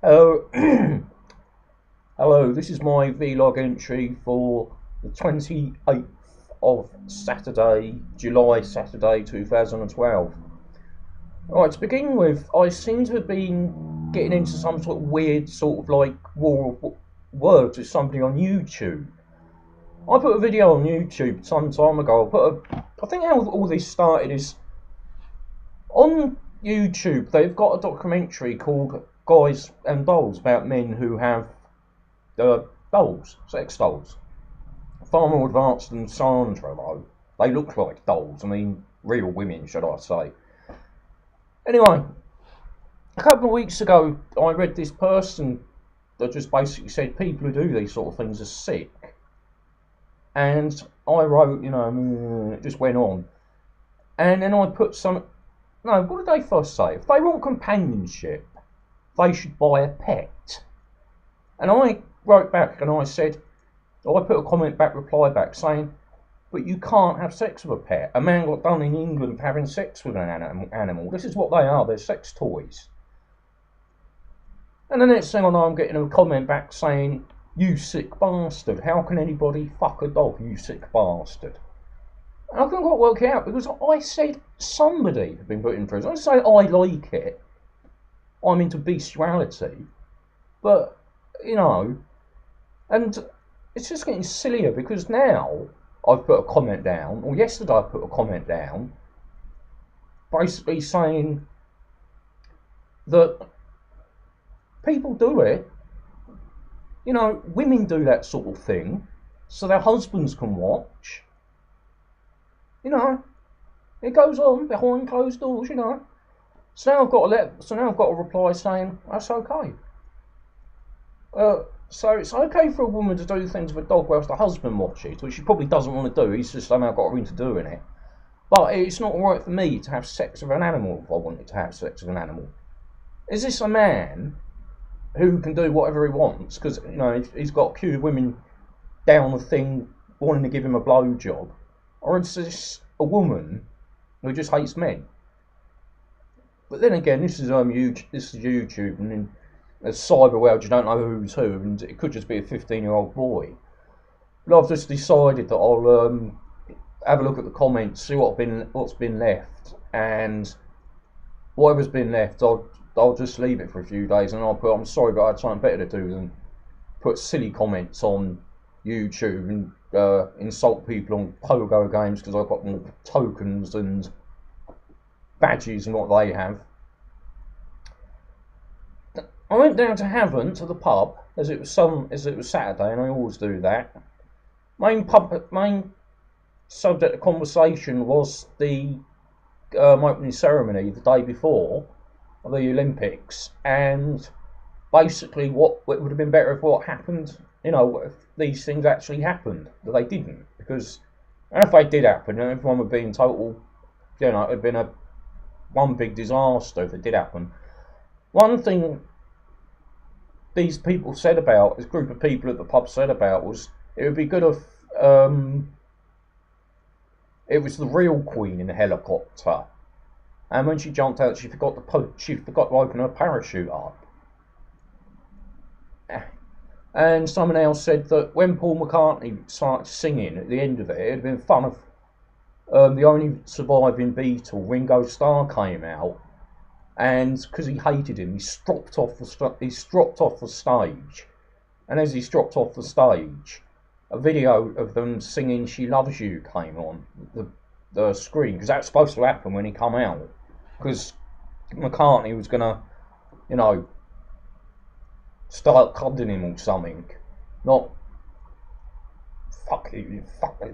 Hello, hello. This is my vlog entry for the 28th of July 2012. Right, to begin with, I seem to have been getting into some sort of weird sort of like war of words with somebody on YouTube. I put a video on YouTube some time ago. I think how all this started is on YouTube. They've got a documentary called Guys and Dolls about men who have dolls, sex dolls. Far more advanced than Sandra, though. They look like dolls. I mean, real women, should I say. Anyway, a couple of weeks ago, I read this person that just basically said people who do these sort of things are sick. And I wrote, it just went on. And then I put some. No, what did they first say? If they want companionship, they should buy a pet. And I wrote back and I said, I put a comment back, reply back, saying, but you can't have sex with a pet. A man got done in England for having sex with an animal. This is what they are, they're sex toys. And the next thing I know, I'm getting a comment back saying, you sick bastard. How can anybody fuck a dog, you sick bastard? And I couldn't quite work it out because I said somebody had been put in prison. I didn't say I like it. I'm into bestiality. But, and it's just getting sillier because now I've put a comment down, or yesterday I put a comment down, basically saying that people do it. Women do that sort of thing so their husbands can watch. It goes on behind closed doors. So now I've got a reply saying that's okay. So it's okay for a woman to do things with a dog whilst the husband watches, which she probably doesn't want to do. He's just somehow got her into doing it. But it's not alright for me to have sex with an animal if I wanted to have sex with an animal. Is this a man who can do whatever he wants? Because, he's got a queue of women down the thing wanting to give him a blowjob. Or is this a woman who just hates men? But then again, this is YouTube, and in a cyber world, you don't know who's who, and it could just be a 15-year-old boy. But I've just decided that I'll have a look at the comments, see what's been left, and whatever's been left, I'll just leave it for a few days, and I'll put, I'm sorry, but I had something better to do than put silly comments on YouTube and insult people on pogo games because I've got more tokens and badges and what they have. I went down to Havant to the pub as it was Saturday, and I always do that. Main subject of conversation was the opening ceremony the day before of the Olympics, and basically what it would have been better if what happened, if these things actually happened, but they didn't, because and if they did happen, everyone would be in total, it would have been one big disaster if it did happen. One thing these people said about, this group of people at the pub said about, was it would be good if it was the real Queen in the helicopter, and when she jumped out, she forgot to open her parachute up. And someone else said that when Paul McCartney started singing at the end of it, it'd been fun if the only surviving Beatle, Ringo Starr, came out, and because he hated him, he stropped off the stage. And as he stropped off the stage, a video of them singing "She Loves You" came on the screen, because that's supposed to happen when he come out, because McCartney was gonna, start cuddling him or something, not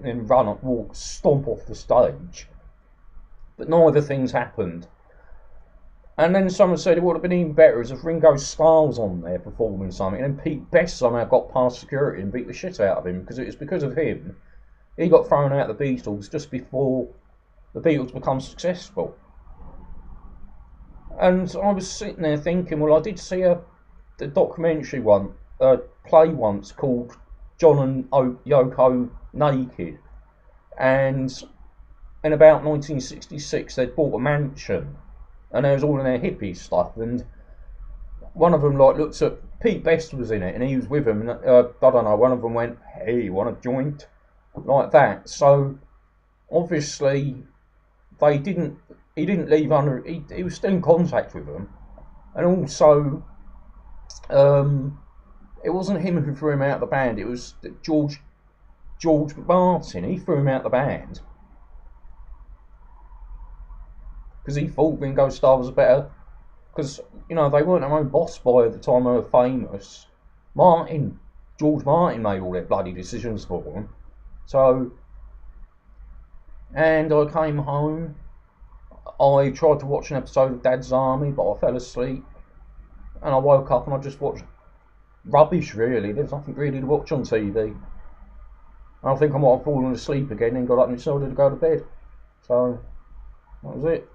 then run up, walk, stomp off the stage. But neither things happened. And then someone said it would have been even better as if Ringo Starr was on there performing something, and then Pete Best somehow got past security and beat the shit out of him, because it was because of him he got thrown out of the Beatles just before the Beatles become successful. And I was sitting there thinking, well, I did see a documentary play once called John and Yoko Naked, and in about 1966 they'd bought a mansion, and there was all in their hippie stuff, and one of them like looks at Pete Best was in it, and he was with him. And I don't know. One of them went, "Hey, you want a joint?" Like that. So obviously they didn't. He didn't leave under. He was still in contact with them, and also it wasn't him who threw him out of the band. It was George Martin. He threw him out of the band because he thought Ringo Starr was a better. Because they weren't their own boss boy at the time they were famous. George Martin made all their bloody decisions for them. So, and I came home. I tried to watch an episode of Dad's Army, but I fell asleep. And I woke up and I just watched rubbish, really. There's nothing really to watch on TV. And I think I might have fallen asleep again and got up and decided to go to bed. So, that was it.